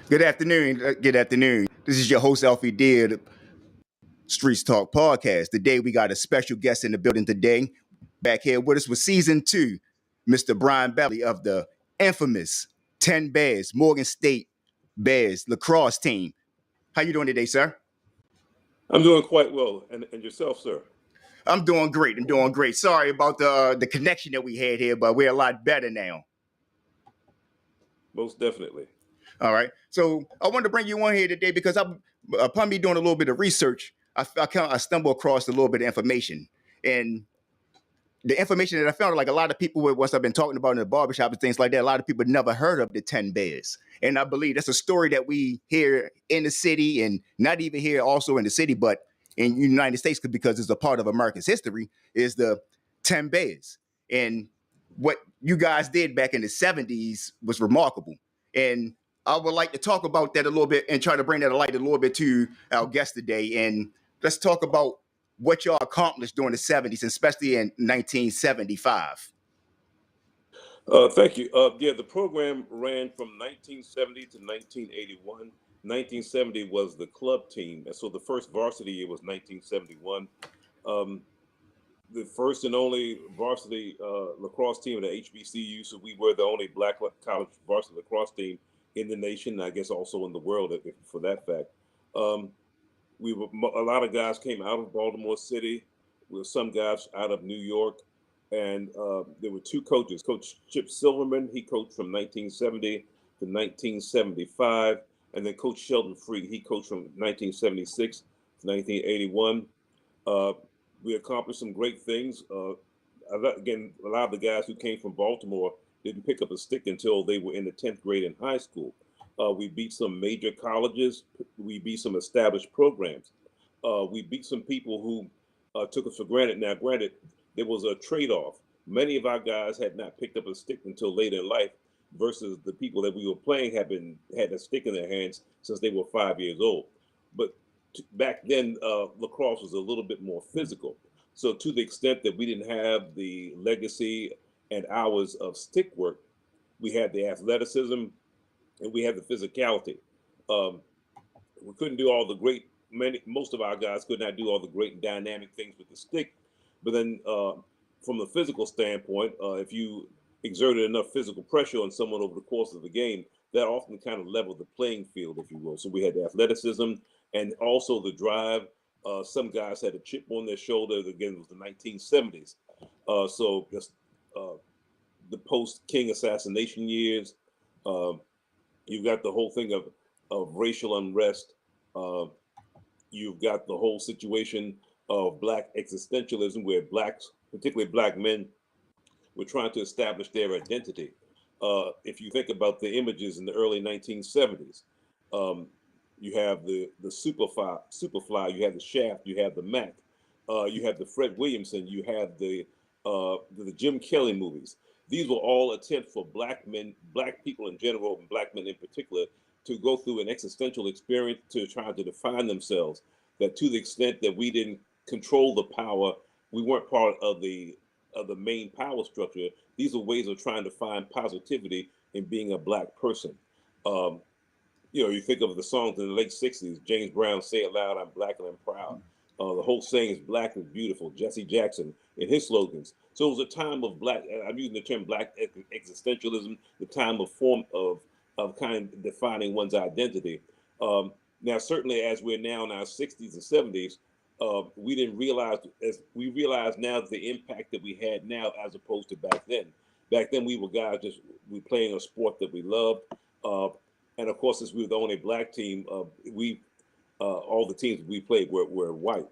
Good afternoon. Good afternoon. This is your host, Alfie Deer, the Streetz Talk podcast. Today, we got a special guest in the building today. Back here with us with season 2, Mr. Bryan Beverly of the infamous 10 Bears, Morgan State Bears lacrosse team. How you doing today, sir? I'm doing quite well. And yourself, sir? I'm doing great. I'm doing great. Sorry about the connection that we had here, but we're a lot better now. Most definitely. All right. So I wanted to bring you on here today because upon me doing a little bit of research, I stumbled across a little bit of information. And the information that I found, like a lot of people, once I've been talking about in the barbershop and things like that, a lot of people never heard of the 10 Bears. And I believe that's a story that we hear in the city, and not even here also in the city, but in the United States, because it's a part of America's history, is the 10 Bears. And what you guys did back in the 70s was remarkable. And I would like to talk about that a little bit and try to bring that to light a little bit to our guest today. And let's talk about what y'all accomplished during the 70s, especially in 1975. Thank you. Yeah, the program ran from 1970 to 1981. 1970 was the club team, and so the first varsity year was 1971. The first and only varsity lacrosse team at the HBCU, so we were the only black college varsity lacrosse team in the nation, I guess also in the world, for that fact. A lot of guys came out of Baltimore City, with some guys out of New York, and there were two coaches. Coach Chip Silverman, he coached from 1970 to 1975, and then Coach Sheldon Freed, he coached from 1976 to 1981. We accomplished some great things. Again, a lot of the guys who came from Baltimore didn't pick up a stick until they were in the 10th grade in high school. We beat some major colleges. We beat some established programs. We beat some people who took us for granted. Now, granted, there was a trade-off. Many of our guys had not picked up a stick until later in life, versus the people that we were playing had a stick in their hands since they were 5 years old. But back then, lacrosse was a little bit more physical. So to the extent that we didn't have the legacy and hours of stick work, we had the athleticism and we had the physicality. We couldn't do all the most of our guys could not do all the great dynamic things with the stick. But then from the physical standpoint, if you exerted enough physical pressure on someone over the course of the game, that often kind of leveled the playing field, if you will. So we had the athleticism and also the drive. Some guys had a chip on their shoulder. Again, it was the 1970s. So just the post-King assassination years. You've got the whole thing of racial unrest. You've got the whole situation of black existentialism, where blacks, particularly black men, were trying to establish their identity. If you think about the images in the early 1970s, you have the Superfly, you have the Shaft, you have the Mac, you have the Fred Williamson, you have the Jim Kelly movies. These were all attempts for black men, black people in general, and black men in particular, to go through an existential experience to try to define themselves. That to the extent that we didn't control the power, we weren't part of the main power structure. These are ways of trying to find positivity in being a black person. You think of the songs in the late 60s, James Brown, Say It Loud, I'm Black and I'm Proud. The whole saying is black is beautiful, Jesse Jackson in his slogans. So it was a time of black, I'm using the term black existentialism, the time of kind of defining one's identity. Now, certainly as we're now in our 60s and 70s, we realize now the impact that we had now as opposed to back then. Back then we were guys we playing a sport that we loved. And of course, since we were the only black team, all the teams we played were white.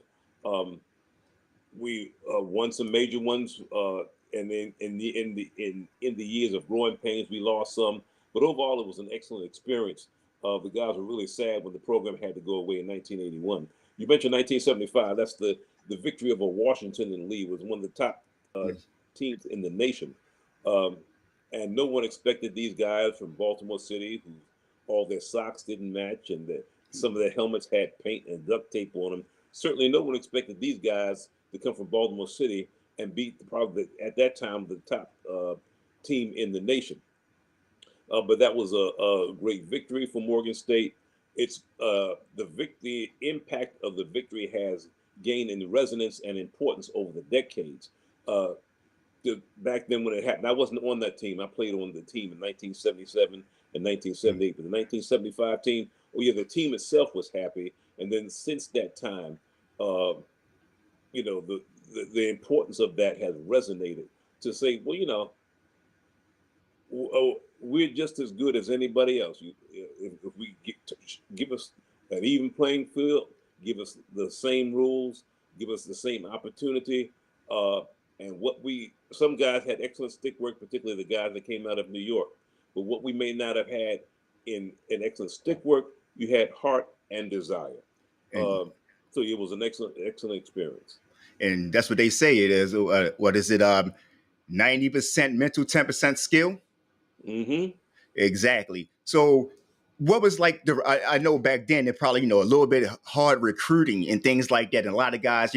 We won some major ones, and then in the years of growing pains, we lost some. But overall, it was an excellent experience. The guys were really sad when the program had to go away in 1981. You mentioned 1975. That's the victory over Washington and Lee. Was one of the top teams in the nation. And no one expected these guys from Baltimore City, who all their socks didn't match, and some of their helmets had paint and duct tape on them. Certainly no one expected these guys to come from Baltimore City and beat probably at that time the top team in the nation. But that was a great victory for Morgan State. It's the impact of the victory has gained in resonance and importance over the decades. Uh, Back then when it happened, I wasn't on that team. I played on the team in 1977 and 1978. But the 1975 team, oh yeah, the team itself was happy. And then since that time, uh, the importance of that has resonated to say, well, we're just as good as anybody else. If we give us an even playing field, give us the same rules, give us the same opportunity, uh, and some guys had excellent stick work, particularly the guys that came out of New York. But what we may not have had in excellent stick work, you had heart and desire. And So it was an excellent experience. and that's what they say it is. What is it? 90% mental, 10% skill. Mm-hmm. Exactly. So, what was like I know back then it probably a little bit hard recruiting and things like that, and a lot of guys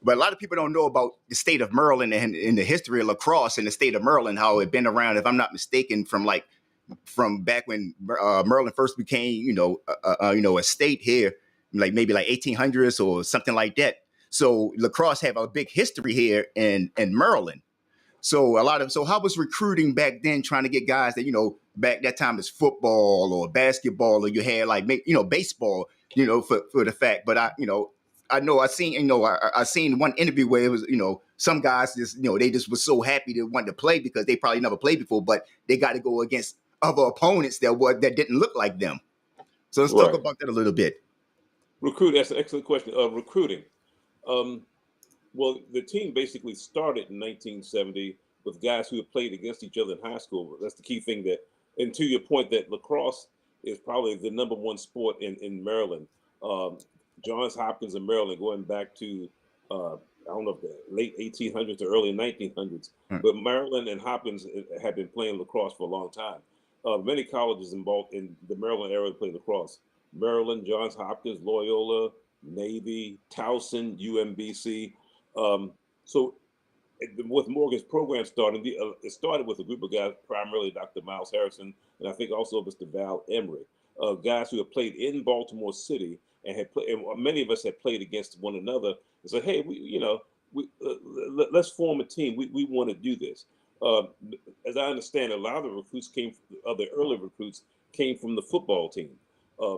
but a lot of people don't know about the state of Maryland and in the history of lacrosse in the state of Maryland, how it been around. If I'm not mistaken, from back when Maryland first became a state here, like maybe like 1800s or something like that. So lacrosse have a big history here in Maryland. So how was recruiting back then, trying to get guys that back that time is football or basketball, or you had like baseball, for the fact. But I know I seen one interview where it was some guys just they just were so happy to want to play because they probably never played before, but they got to go against other opponents that didn't look like them. So let's talk Right. about that a little bit. That's an excellent question. Recruiting. Um, Well, the team basically started in 1970 with guys who had played against each other in high school. That's the key thing and to your point, that lacrosse is probably the number one sport in Maryland. Um, Johns Hopkins in Maryland, going back to, I don't know if the late 1800s or early 1900s, Hmm. but Maryland and Hopkins have been playing lacrosse for a long time. Many colleges in the Maryland area play lacrosse. Maryland, Johns Hopkins, Loyola, Navy, Towson, UMBC. So with Morgan's program starting, it started with a group of guys, primarily Dr. Miles Harrison, and I think also Mr. Val Emery, guys who had played in Baltimore City and and many of us had played against one another and said, hey, let's form a team. We want to do this. Uh, as I understand, a lot of the the early recruits came from the football team. Uh,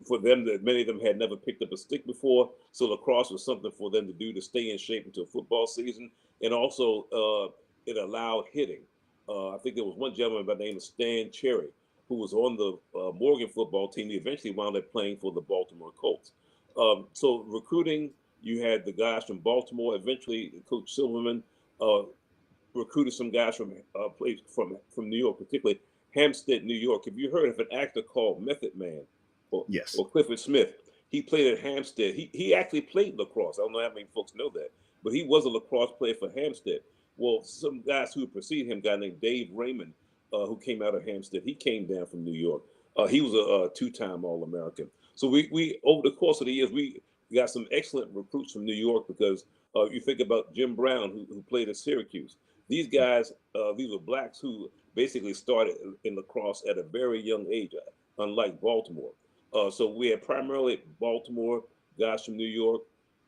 for them, that many of them had never picked up a stick before, so lacrosse was something for them to do to stay in shape until football season, and also it allowed hitting. I think there was one gentleman by the name of Stan Cherry who was on the Morgan football team. He eventually wound up playing for the Baltimore Colts. So recruiting, you had the guys from Baltimore. Eventually, Coach Silverman uh, recruited some guys from New York, particularly Hampstead, New York. Have you heard of an actor called Method Man Yes. or Clifford Smith? He played at Hampstead. He actually played lacrosse. I don't know how many folks know that, but he was a lacrosse player for Hampstead. Well, some guys who preceded him, a guy named Dave Raymond, who came out of Hampstead, he came down from New York. He was a two-time All-American. So we over the course of the years, we got some excellent recruits from New York because you think about Jim Brown, who played at Syracuse. These guys, these were blacks who basically started in lacrosse at a very young age, unlike Baltimore. So we had primarily Baltimore, guys from New York.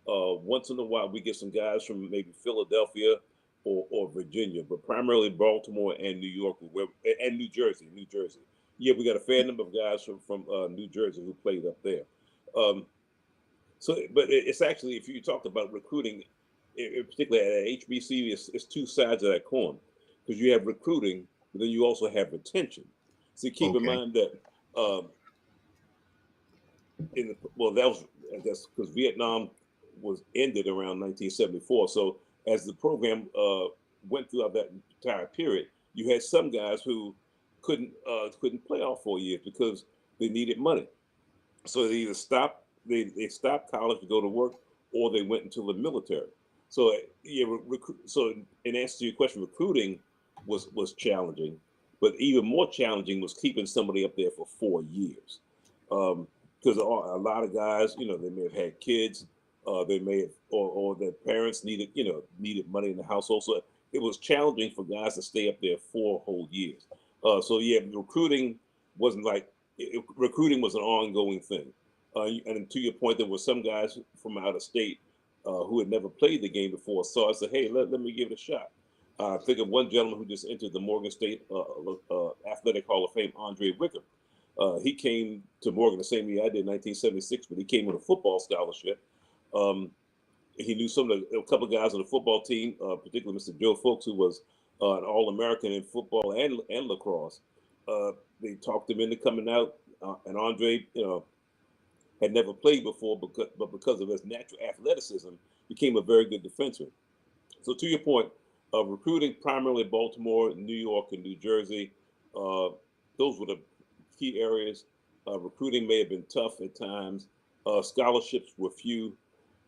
Once in a while, we get some guys from maybe Philadelphia or Virginia, but primarily Baltimore and New York, and New Jersey. New Jersey. Yeah, we got a fair number of guys from New Jersey who played up there. Um, but it's actually, if you talk about recruiting, particularly at HBC, it's two sides of that coin, because you have recruiting, but then you also have retention. So keep in Okay. mind that um, that was, I guess, because Vietnam was ended around 1974. So as the program went throughout that entire period, you had some guys who couldn't play all 4 years because they needed money. So they stopped college to go to work, or they went into the military. So yeah, so in answer to your question, recruiting was challenging, but even more challenging was keeping somebody up there for 4 years. Because a lot of guys, they may have had kids, they may have, or their parents needed money in the household. So it was challenging for guys to stay up there 4 whole years. So yeah, recruiting wasn't like recruiting was an ongoing thing. And to your point, there were some guys from out of state who had never played the game before, saw us, said, "Hey, let me give it a shot." I think of one gentleman who just entered the Morgan State Athletic Hall of Fame, Andre Wickham. He came to Morgan the same year I did, 1976, but he came with a football scholarship. Um, he knew a couple of guys on the football team, particularly Mr. Joe Folks, who was an All-American in football and lacrosse. They talked him into coming out, and Andre, had never played before, but because of his natural athleticism, became a very good defenseman. So to your point, recruiting primarily Baltimore, New York, and New Jersey, those were the key areas. Recruiting may have been tough at times. Scholarships were few.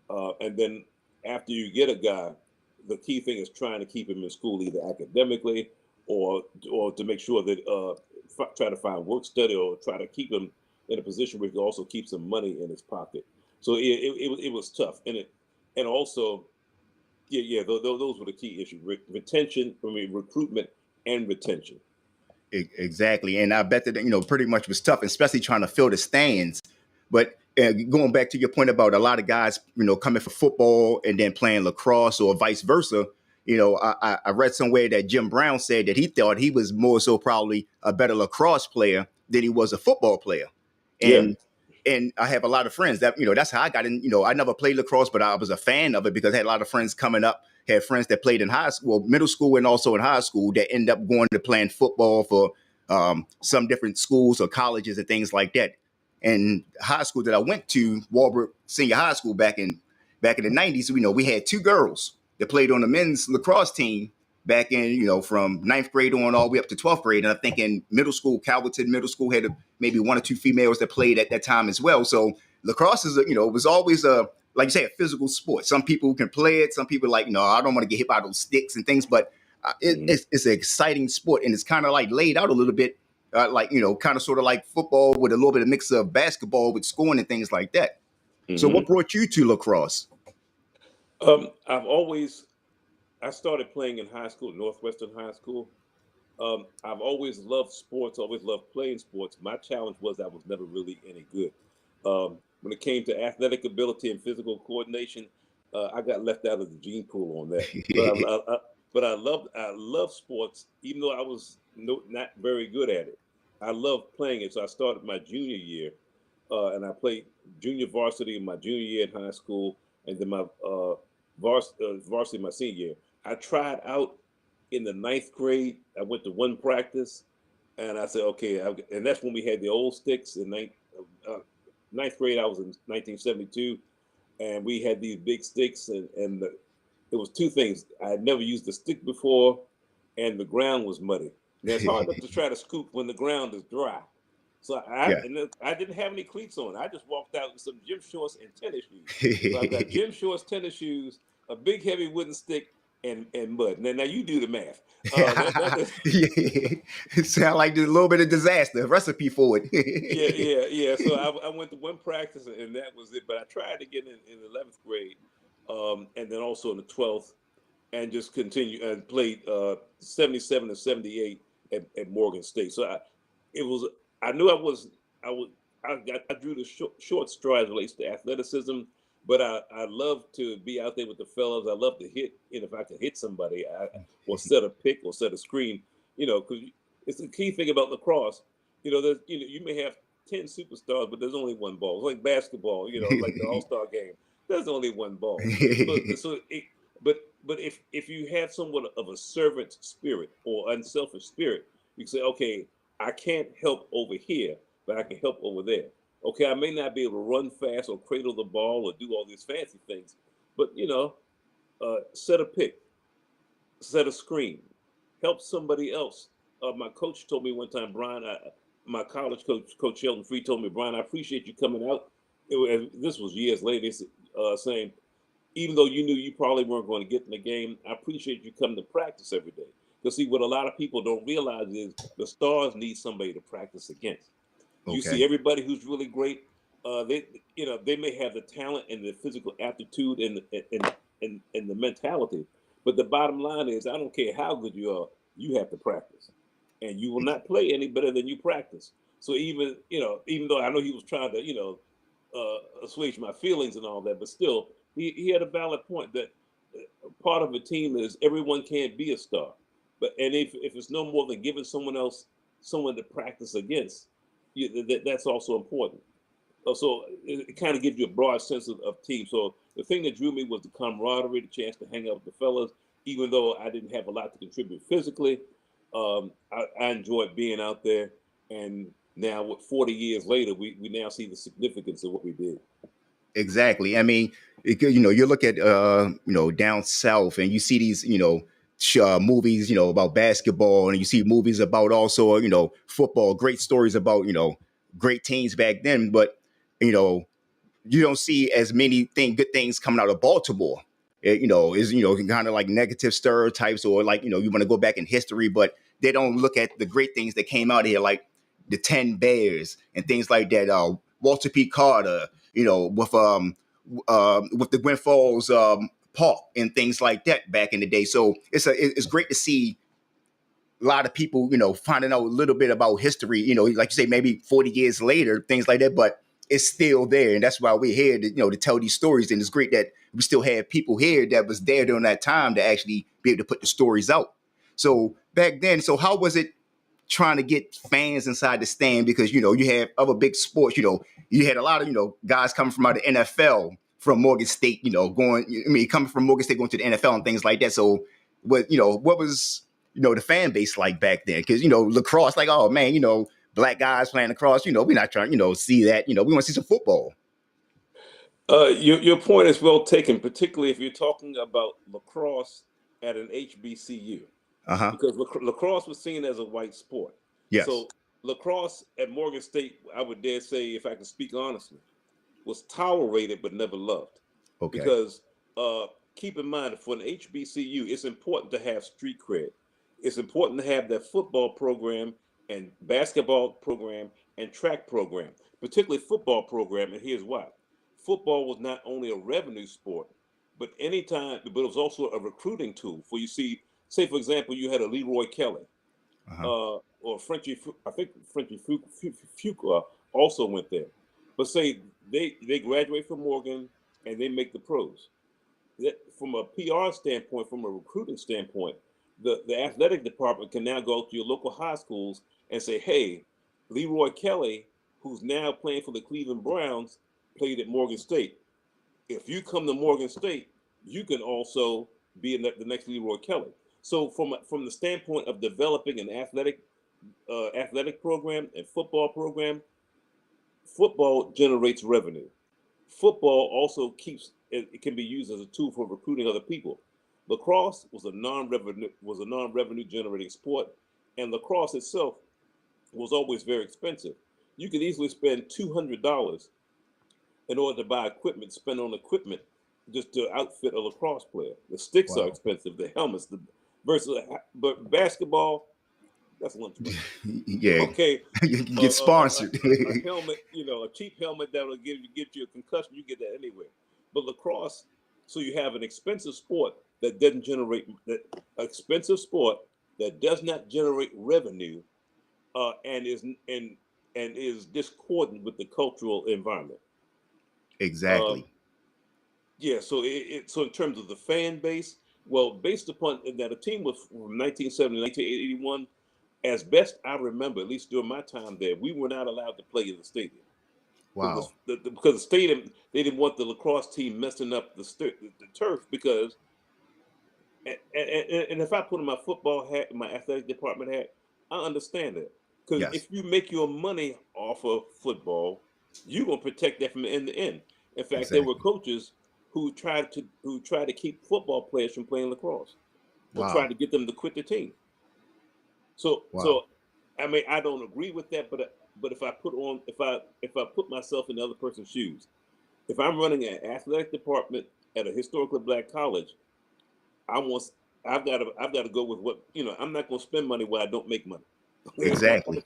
And then after you get a guy, the key thing is trying to keep him in school, either academically or to make sure that try to find work study or try to keep him in a position where he can also keep some money in his pocket. So it was tough. And also, those were the key issues: recruitment and retention. Exactly. And I bet that, pretty much was tough, especially trying to fill the stands. But going back to your point about a lot of guys, coming for football and then playing lacrosse or vice versa, I read somewhere that Jim Brown said that he thought he was more so probably a better lacrosse player than he was a football player. Yeah. And I have a lot of friends that, that's how I got in. I never played lacrosse, but I was a fan of it because I had a lot of friends coming up, had friends that played in high school, middle school, and also in high school that end up going to playing football for some different schools or colleges and things like that. And high school that I went to, Walbrook Senior High School, back in the 90s, we had two girls that played on the men's lacrosse team back in, from ninth grade on all the way up to 12th grade. And I think in middle school, Calverton Middle School had maybe one or two females that played at that time as well. So lacrosse is, it was always like you say, a physical sport. Some people can play it. Some people like, no, I don't want to get hit by those sticks and things. But it's an exciting sport, and it's kind of like laid out a little bit, kind of sort of like football with a little bit of mix of basketball with scoring and things like that. Mm-hmm. So what brought you to lacrosse? I started playing in high school, Northwestern High School. I've always loved sports, always loved playing sports. My challenge was I was never really any good. When it came to athletic ability and physical coordination, I got left out of the gene pool on that. But I love sports, even though I was not very good at it. I loved playing it. So I started my junior year, and I played junior varsity in my junior year in high school, and then my varsity my senior year. I tried out in the ninth grade. I went to one practice, and I said, okay. And that's when we had the old sticks in ninth grade. I was in 1972, and we had these big sticks, and it was two things. I had never used a stick before, and the ground was muddy. And that's hard to try to scoop when the ground is dry. So I didn't have any cleats on. I just walked out with some gym shorts and tennis shoes. So I've got gym shorts, tennis shoes, a big heavy wooden stick, and mud. Now you do the math. It sounds like there's a little bit of disaster, a recipe for it. Yeah. So I went to one practice, and that was it. But I tried to get in 11th grade, and then also in the 12th, and just continue and played 77 and 78 at Morgan State. So I drew the short strides relates to athleticism, but I love to be out there with the fellas. I love to hit, if I can hit somebody, or set a pick or set a screen, because it's the key thing about lacrosse. You may have 10 superstars, but there's only one ball. It's like basketball, like the All-Star game. There's only one ball. But if you have somewhat of a servant spirit or unselfish spirit, you can say, okay, I can't help over here, but I can help over there. Okay, I may not be able to run fast or cradle the ball or do all these fancy things, but set a pick, set a screen, help somebody else. My coach told me one time, Brian, my college coach, Coach Sheldon Free, told me, Brian, I appreciate you coming out. This was years later, saying, even though you knew you probably weren't going to get in the game, I appreciate you coming to practice every day. Because see, what a lot of people don't realize is the stars need somebody to practice against. You see everybody who's really great. They may have the talent and the physical aptitude and the mentality, but the bottom line is, I don't care how good you are, you have to practice. and you will not play any better than you practice. So even though I know he was trying to assuage my feelings and all that, but still he had a valid point that part of a team is everyone can't be a star, and if it's no more than giving someone else someone to practice against, that's also important. So it kind of gives you a broad sense of team. So the thing that drew me was the camaraderie, the chance to hang out with the fellas. Even though I didn't have a lot to contribute physically, I enjoyed being out there. And now, 40 years later, we now see the significance of what we did. Exactly. I mean, you look at down south, and you see these movies about basketball, and you see movies about also football. Great stories about great teams back then, but you don't see as many good things coming out of Baltimore. Is kind of like negative stereotypes, or like you want to go back in history, but they don't look at the great things that came out here, like the 10 Bears and things like that. Walter P. Carter, with the Gwen Falls Park and things like that back in the day. So it's great to see a lot of people, finding out a little bit about history, like you say, maybe 40 years later, things like that, but it's still there. And that's why we're here to tell these stories. And it's great that we still have people here that was there during that time to actually be able to put the stories out. So back then, how was it trying to get fans inside the stand? Because, you have other big sports, you had a lot of, guys coming from out of the NFL, from Morgan State, coming from Morgan State, going to the NFL and things like that. So what was, the fan base like back then? Because, lacrosse, like, oh man, black guys playing lacrosse, we're not trying, see that, we want to see some football. Your point is well taken, particularly if you're talking about lacrosse at an HBCU, because lacrosse was seen as a white sport. Yes. So lacrosse at Morgan State, I would dare say, if I can speak honestly, was tolerated but never loved. Okay. Because keep in mind, for an HBCU, it's important to have street cred. It's important to have that football program and basketball program and track program, particularly football program. And here's why. Football was not only a revenue sport, but it was also a recruiting tool. For say for example, you had a Leroy Kelly, or Frenchie. I think Frenchie Fuqua also went there. But say they graduate from Morgan and they make the pros. From a PR standpoint, from a recruiting standpoint, the athletic department can now go to your local high schools and say, hey, Leroy Kelly, who's now playing for the Cleveland Browns, played at Morgan State. If you come to Morgan State, you can also be the next Leroy Kelly. So from the standpoint of developing an athletic program and football program, football generates revenue. Football also it can be used as a tool for recruiting other people. Lacrosse was a non-revenue generating sport, and lacrosse itself was always very expensive. You could easily spend $200 in order to buy equipment, spend on equipment just to outfit a lacrosse player. The sticks are expensive, the helmets, but basketball, that's lunch money. Yeah. Okay. You can get sponsored. A helmet, a cheap helmet that will give you a concussion, you get that anywhere. But lacrosse, so you have an expensive sport that doesn't generate that does not generate revenue, and is discordant with the cultural environment. Exactly. So so in terms of the fan base, well, based upon that, a team was from 1970 to 1981. As best I remember, at least during my time there, we were not allowed to play in the stadium. Wow. Because the stadium, they didn't want the lacrosse team messing up the turf. Because, and if I put on my football hat, my athletic department hat, I understand that. Because if you make your money off of football, you're gonna protect that from end to end. In fact, there were coaches who tried to keep football players from playing lacrosse, or tried to get them to quit the team. So I mean, I don't agree with that, but if I put myself in the other person's shoes, if I'm running an athletic department at a historically black college, I've got to go with what I'm not going to spend money where I don't make money. Exactly.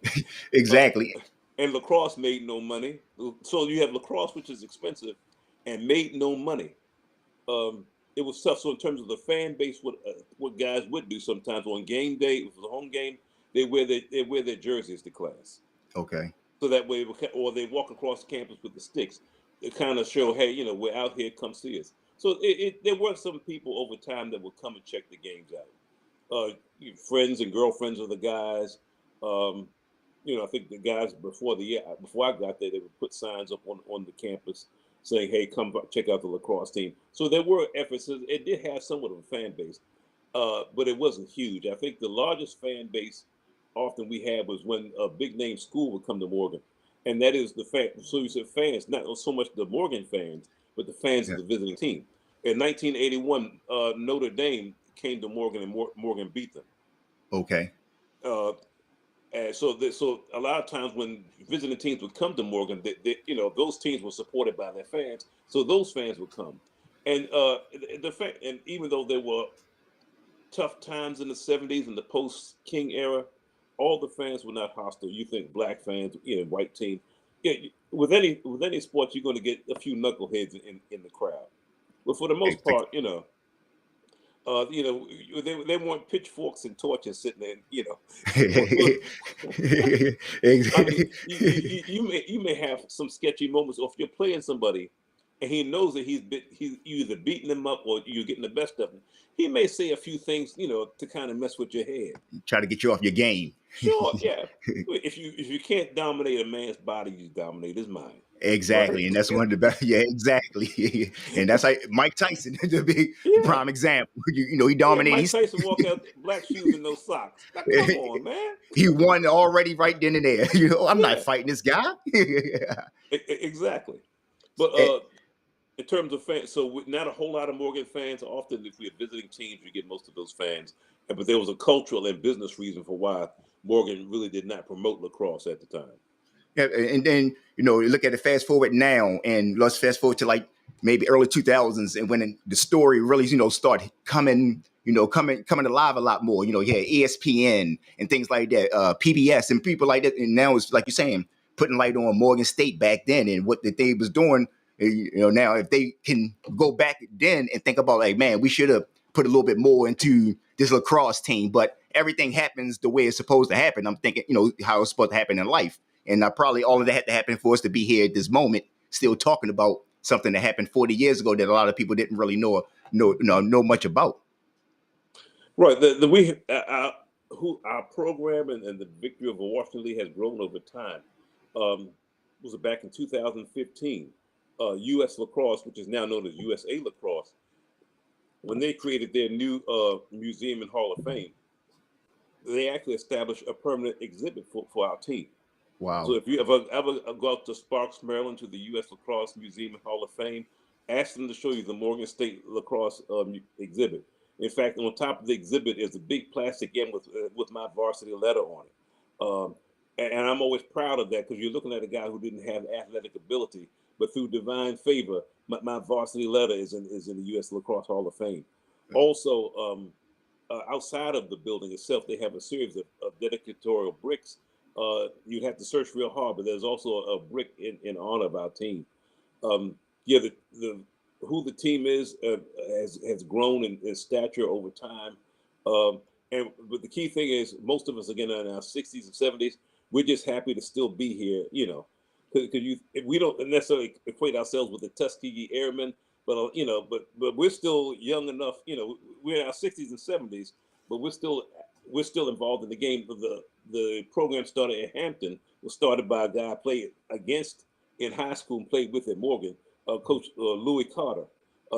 Exactly. And lacrosse made no money, so you have lacrosse, which is expensive, and made no money. It was tough. So in terms of the fan base, what guys would do sometimes on game day, if it was a home game, they wear their jerseys to class. Okay. So that way, or they walk across the campus with the sticks to kind of show, hey, we're out here, come see us. So there were some people over time that would come and check the games out. Friends and girlfriends of the guys. Um, I think the guys before I got there, they would put signs up on the campus saying, "Hey, come check out the lacrosse team." So there were efforts. It did have somewhat of a fan base, but it wasn't huge. I think the largest fan base often we had was when a big name school would come to Morgan, and that is the fact. So you said fans, not so much the Morgan fans, but the fans of Yeah. the visiting team. In 1981, Notre Dame came to Morgan, and Morgan beat them. Okay. Uh, and so a lot of times when visiting teams would come to Morgan, those teams were supported by their fans, so those fans would come. And the fact, and even though there were tough times in the '70s and the post-King era, all the fans were not hostile. You think black fans, white team, yeah, with any sport, you're going to get a few knuckleheads in the crowd, but for the most part, they want pitchforks and torches sitting there. I mean, you may have some sketchy moments, or if you're playing somebody, and he knows that he's either beating them up or you're getting the best of him. He may say a few things, to kind of mess with your head. Try to get you off your game. Sure, yeah. If you can't dominate a man's body, you dominate his mind. Exactly, Right? and that's one of the best. Yeah, exactly, and that's like Mike Tyson, the big Yeah. prime example. He Yeah, dominated. Mike Tyson walk out black shoes and no socks. Now, come on, man. He won already right then and there. I'm not Yeah, fighting this guy. exactly. But Eh, in terms of fans, so not a whole lot of Morgan fans. Often, if we're visiting teams, you get most of those fans. But there was a cultural and business reason for why Morgan really did not promote lacrosse at the time. Yeah, and then you look at it. Fast forward now, and let's fast forward to like maybe early 2000s, and when the story really started coming alive a lot more. You had ESPN and things like that, PBS and people like that, and now it's like you're saying, putting light on Morgan State back then and what that they was doing. Now if they can go back then and think about like, man, we should have put a little bit more into this lacrosse team, but everything happens the way it's supposed to happen. I'm thinking, how it's supposed to happen in life. And probably all of that had to happen for us to be here at this moment, still talking about something that happened 40 years ago that a lot of people didn't really know much about. Right. Our program and the victory of the Washington League has grown over time. Was it back in 2015? U.S. Lacrosse, which is now known as USA Lacrosse, when they created their new museum and Hall of Fame, they actually established a permanent exhibit for our team. So Wow. if you ever go out to Sparks, Maryland, to the U.S. Lacrosse Museum and Hall of Fame, ask them to show you the Morgan State Lacrosse exhibit. In fact, on top of the exhibit is a big plastic M with my varsity letter on it. And I'm always proud of that because you're looking at a guy who didn't have athletic ability, but through divine favor, my varsity letter is in the U.S. Lacrosse Hall of Fame. Also, outside of the building itself, they have a series of dedicatorial bricks. You'd have to search real hard, but there's also a brick in honor of our team. Yeah, the who the team is has grown in stature over time. But the key thing is, most of us again are in our 60s and 70s. We're just happy to still be here, because we don't necessarily equate ourselves with the Tuskegee Airmen, but but we're still young enough. We're in our 60s and 70s, but we're still involved in the game. The program started at Hampton was started by a guy I played against in high school and played with at Morgan, Coach Louis Carter.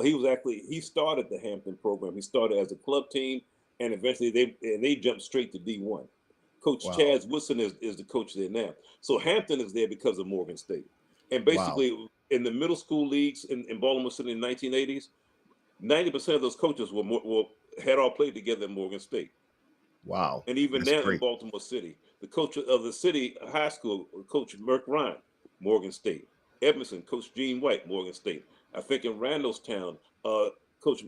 He started the Hampton program. He started as a club team, and eventually they jumped straight to D1. Coach Wow. Chaz Woodson is the coach there now. So Hampton is there because of Morgan State. And Wow. basically, in the middle school leagues in Baltimore City in the 1980s, 90% of those coaches had all played together at Morgan State. Wow. And even That's now in great. Baltimore City, the coach of the city high school, Coach Merck Ryan, Morgan State. Edmondson, Coach Gene White, Morgan State. I think in Randallstown, Coach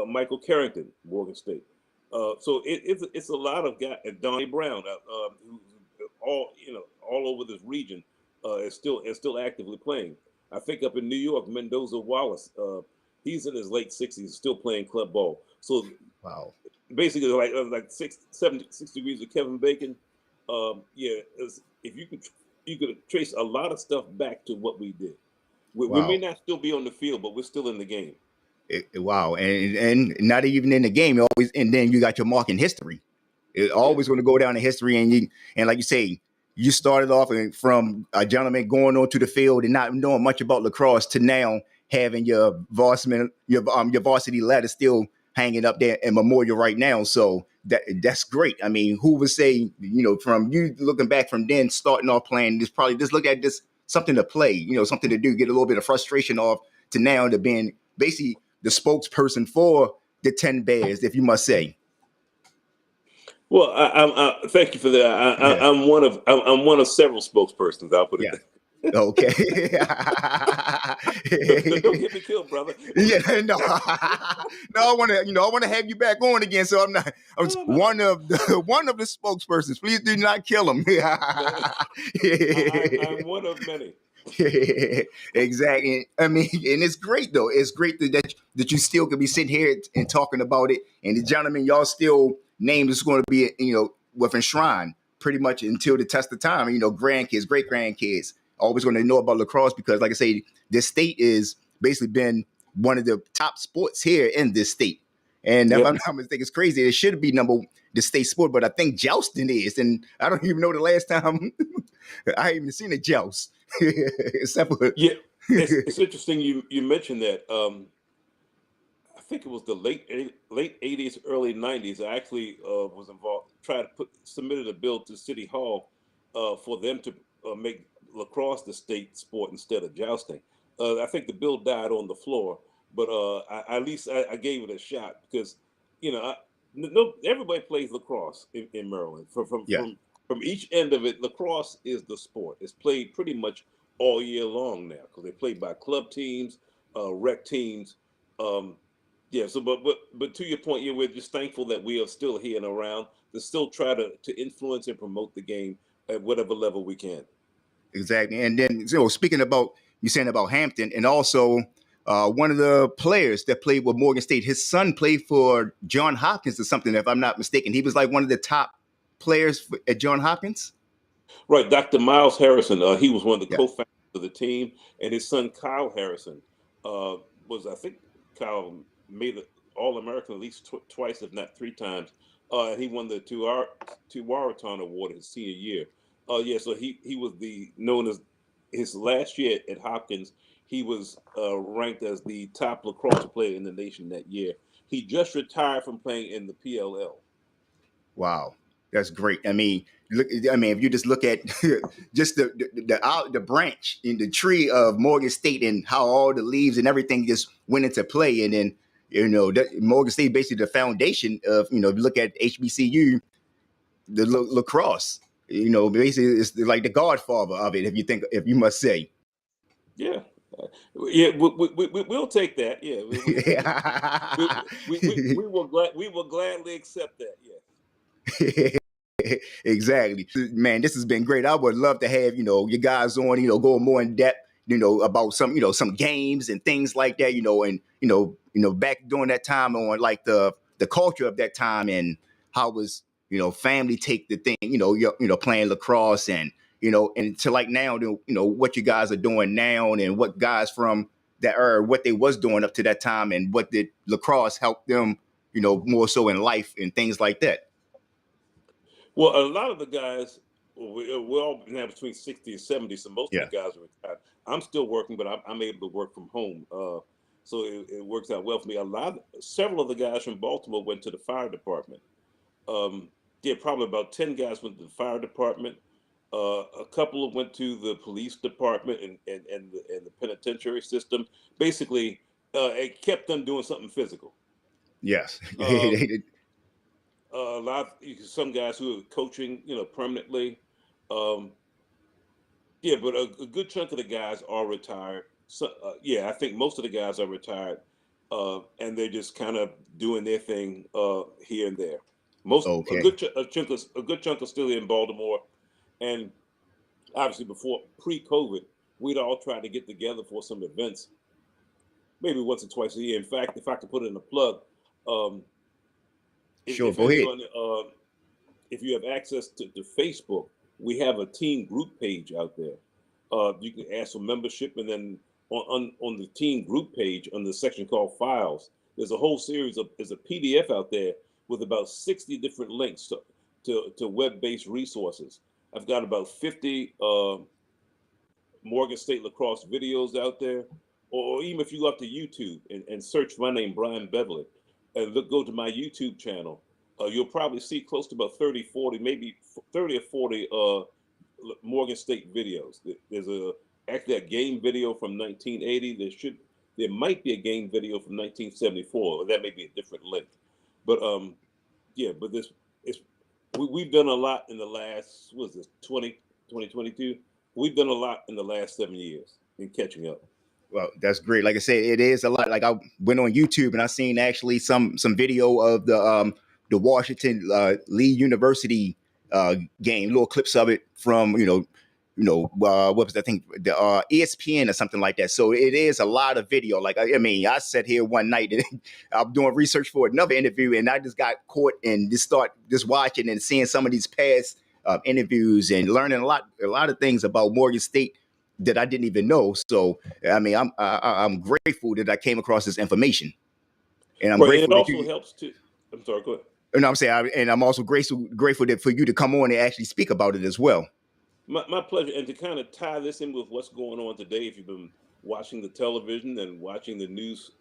Michael Carrington, Morgan State. So it's a lot of guys. Donnie Brown, who's all over this region, is still actively playing. I think up in New York, Mendoza Wallace, he's in his late 60s, still playing club ball. So Wow. basically like 6 degrees of Kevin Bacon. Yeah, if you could trace a lot of stuff back to what we did. We may Wow. not still be on the field, but we're still in the game. Wow. And not even in the game, you always, and then you got your mark in history. It's Yeah, always going to go down in history. And like you say, you started off from a gentleman going onto the field and not knowing much about lacrosse to now having your varsity ladder still hanging up there in memorial right now. So that's great. I mean, who would say, from you looking back from then starting off playing, just probably just look at this something to play, something to do, get a little bit of frustration off to now to being basically the spokesperson for the 10 Bears, if you must say. well, thank you for that. Yeah. I'm one of several spokespersons. I'll put it Yeah. that. Okay. Don't get me killed, brother. Yeah, no, no, I want to have you back on again. So I'm No. one of the spokespersons. Please do not kill him. I'm one of many. Exactly. I mean, and it's great though. It's great that you still can be sitting here and talking about it. And the gentleman, y'all still name is going to be, with enshrined pretty much until the test of time. Grandkids, great grandkids, always going to know about lacrosse because, like I say, this state is basically been one of the top sports here in this state. And if Yep. I'm not mistaken, it's crazy. It should be the state sport, but I think jousting is. And I don't even know the last time I even seen a joust. Except for Yeah, it's interesting you mentioned that. I think it was the late '80s, early '90s. I actually was involved, submitted a bill to City Hall for them to make lacrosse the state sport instead of jousting. I think the bill died on the floor, but at least I gave it a shot because you know I, no everybody plays lacrosse in Maryland. yeah, From each end of it, lacrosse is the sport. It's played pretty much all year long now because they play by club teams, rec teams. Um, yeah, so but to your point, yeah, we're just thankful that we are still here and around to still try to influence and promote the game at whatever level we can. exactly. And then, speaking about you saying about Hampton, and also one of the players that played with Morgan State, his son played for John Hopkins or something, if I'm not mistaken. He was like one of the top players at John Hopkins. Right, Dr. Miles Harrison, he was one of the Yeah. co-founders of the team, and his son Kyle Harrison I think Kyle made it All American at least twice, if not three times, and he won the Tuaraton Award his senior year. Yeah, so he was the known as his last year at Hopkins. He was ranked as the top lacrosse player in the nation that year. He just retired from playing in the PLL. Wow, that's great. I mean, look. I mean, if you just look at just the branch in the tree of Morgan State and how all the leaves and everything just went into play, and then that Morgan State basically the foundation of if you look at HBCU, the lacrosse. Basically it's like the godfather of it. If you must say. Yeah, yeah, we'll take that. Yeah, we will gladly accept that. Exactly. Man, this has been great. I would love to have, you guys on, going more in depth, about some games and things like that, and back during that time on like the culture of that time and how was, family take the thing, playing lacrosse and to like now, what you guys are doing now and what guys from that era, what they was doing up to that time and what did lacrosse help them, more so in life and things like that. Well, a lot of the guys, we're all now between 60 and 70, so most of Yeah. the guys are retired. I'm still working, but I'm able to work from home. So it works out well for me. Several of the guys from Baltimore went to the fire department. Um, yeah, probably about 10 guys went to the fire department. A couple went to the police department and the penitentiary system. Basically, it kept them doing something physical. Yes. Um, some guys who are coaching, permanently. Um, yeah, but a good chunk of the guys are retired. So yeah, I think most of the guys are retired, and they're just kind of doing their thing here and there. Most Okay. a good chunk are still in Baltimore, and obviously before pre-COVID, we'd all try to get together for some events, maybe once or twice a year. In fact, if I could put in a plug, um, Sure, if go ahead. anyone, if you have access to Facebook, we have a team group page out there. You can ask for membership, and then on the team group page, on the section called Files, there's a whole series of, there's a PDF out there with about 60 different links to web-based resources. I've got about 50 Morgan State lacrosse videos out there, or even if you go up to YouTube and search my name, Bryan Beverly, and go to my YouTube channel, you'll probably see close to about 30, 40, maybe 30 or 40 Morgan State videos. There's actually a game video from 1980. There might be a game video from 1974. Or that may be a different link, but yeah. But we've done a lot in the last, what is this, 2022? We've done a lot in the last 7 years in catching up. Well, that's great. Like I said, it is a lot. Like I went on YouTube and I seen actually some video of the Washington Lee University game, little clips of it from what was that, I think the ESPN or something like that. So it is a lot of video. Like I mean, I sat here one night and I'm doing research for another interview, and I just got caught and just watching and seeing some of these past interviews and learning a lot of things about Morgan State that I didn't even know. So I mean, I'm grateful that I came across this information, and I'm grateful. It also helps to. I'm sorry. Go ahead. And I'm saying, and I'm also grateful that for you to come on and actually speak about it as well. My pleasure. And to kind of tie this in with what's going on today, if you've been watching the television and watching the news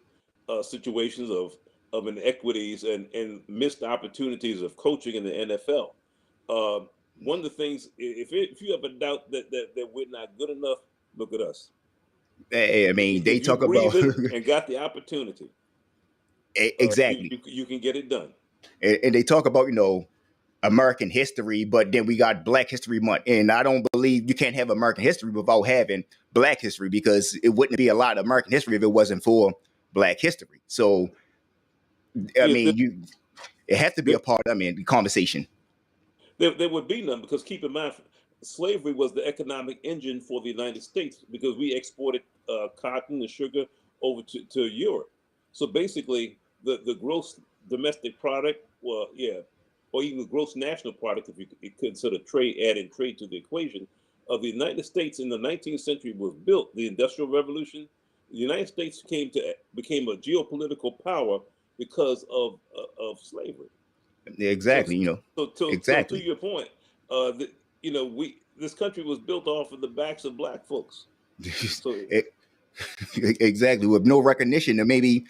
situations of inequities and missed opportunities of coaching in the NFL. One of the things, if you have a doubt that we're not good enough, look at us. I mean, they talk about and got the opportunity. Exactly. You can get it done. And they talk about American history, but then we got Black History Month, and I don't believe you can't have American history without having Black history, because it wouldn't be a lot of American history if it wasn't for Black history. So I mean, it has to be a part of the conversation. There would be none, because keep in mind, slavery was the economic engine for the United States, because we exported cotton and sugar over to Europe. So basically, the gross domestic product, or even the gross national product, if you consider adding trade to the equation, of the United States in the 19th century was built. The Industrial Revolution, the United States became a geopolitical power because of slavery. Exactly. So to your point, this country was built off of the backs of Black folks. So, exactly, with no recognition, and maybe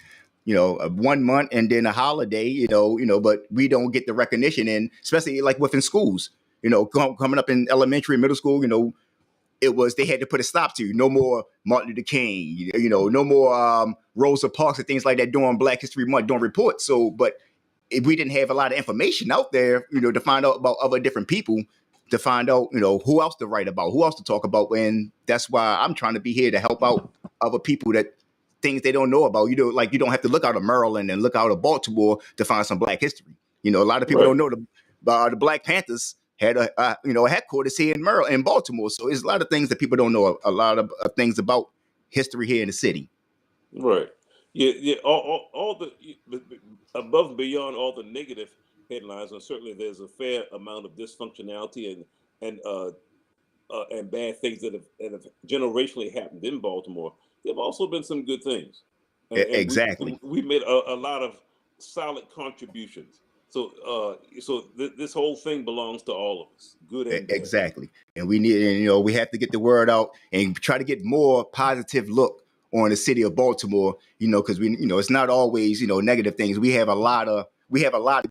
1 month and then a holiday, but we don't get the recognition, and especially like within schools, coming up in elementary and middle school, they had to put a stop to no more Martin Luther King, no more Rosa Parks and things like that during Black History Month during reports. So, but if we didn't have a lot of information out there, to find out about other different people, to find out, who else to write about, who else to talk about. And that's why I'm trying to be here to help out other people that things they don't know about. Like you don't have to look out of Maryland and look out of Baltimore to find some Black history. A lot of people don't know the Black Panthers had a headquarters here in Maryland, in Baltimore. So there's a lot of things that people don't know, a lot of things about history here in the city. Right. Yeah. All the above and beyond all the negative headlines, and certainly there's a fair amount of dysfunctionality and bad things that have generationally happened in Baltimore. There have also been some good things. And exactly. We made a lot of solid contributions. So this whole thing belongs to all of us, good and bad. Exactly. And we need, we have to get the word out and try to get more positive look on the city of Baltimore, because we, it's not always, negative things. We have a lot of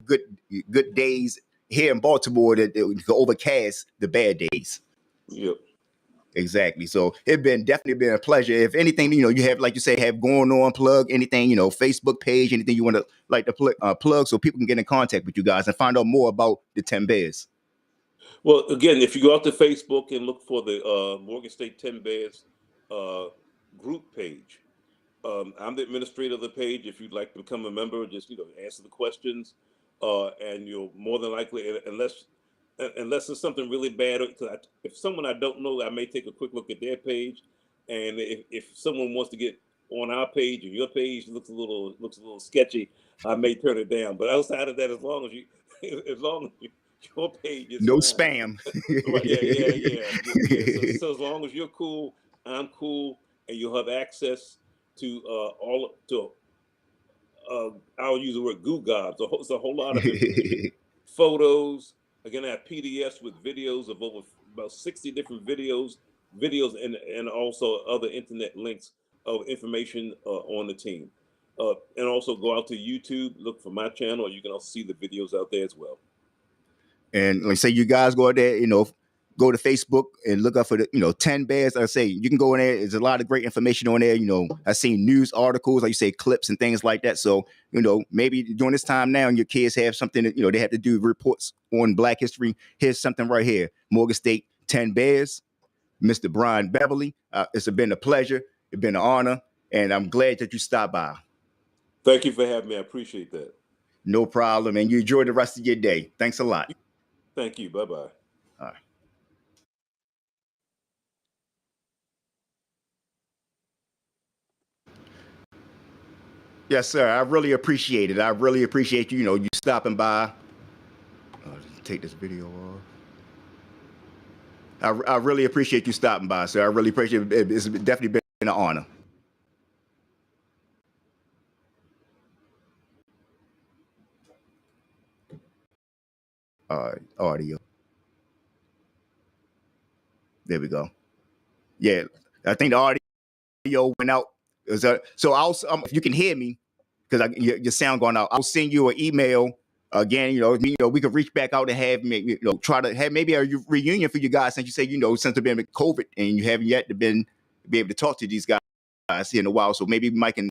good days here in Baltimore that can overcast the bad days. Yep. Exactly. So it's definitely been a pleasure. If anything, you have, like you say, have going on, plug anything, Facebook page, anything you want to plug, so people can get in contact with you guys and find out more about the 10 Bears. Well, again, if you go out to Facebook and look for the Morgan State 10 Bears group page, I'm the administrator of the page. If you'd like to become a member, just answer the questions, and you'll more than likely, unless there's something really bad, if someone I don't know, I may take a quick look at their page, and if someone wants to get on our page or your page looks a little sketchy, I may turn it down. But outside of that, as long as you as long as your page is No fine. spam. Right, yeah. So as long as you're cool, I'm cool, and you'll have access to I'll use the word goo gobs. It's a whole lot of information, photos. Again, I have PDFs with videos of about 60 different videos, and also other internet links of information on the team. And also go out to YouTube, look for my channel, you can also see the videos out there as well. And like say you guys go out there, go to Facebook and look up for the, 10 bears. I say you can go in there. There's a lot of great information on there. I've seen news articles, like you say, clips and things like that. So, maybe during this time now and your kids have something that, they have to do reports on Black history. Here's something right here. Morgan State 10 bears, Mr. Bryan Beverly. It's been a pleasure. It's been an honor. And I'm glad that you stopped by. Thank you for having me. I appreciate that. No problem. And you enjoy the rest of your day. Thanks a lot. Thank you. Bye-bye. All right. Yes, sir. I really appreciate it. I really appreciate you, you stopping by. Take this video off. I really appreciate you stopping by, sir. I really appreciate it. It's definitely been an honor. All right, audio. There we go. Yeah, I think the audio went out. So if you can hear me, because your sound going out, I'll send you an email again. We could reach back out and have try to have maybe a reunion for you guys, since you say since there's been COVID and you haven't yet be able to talk to these guys here in a while. So maybe Mike can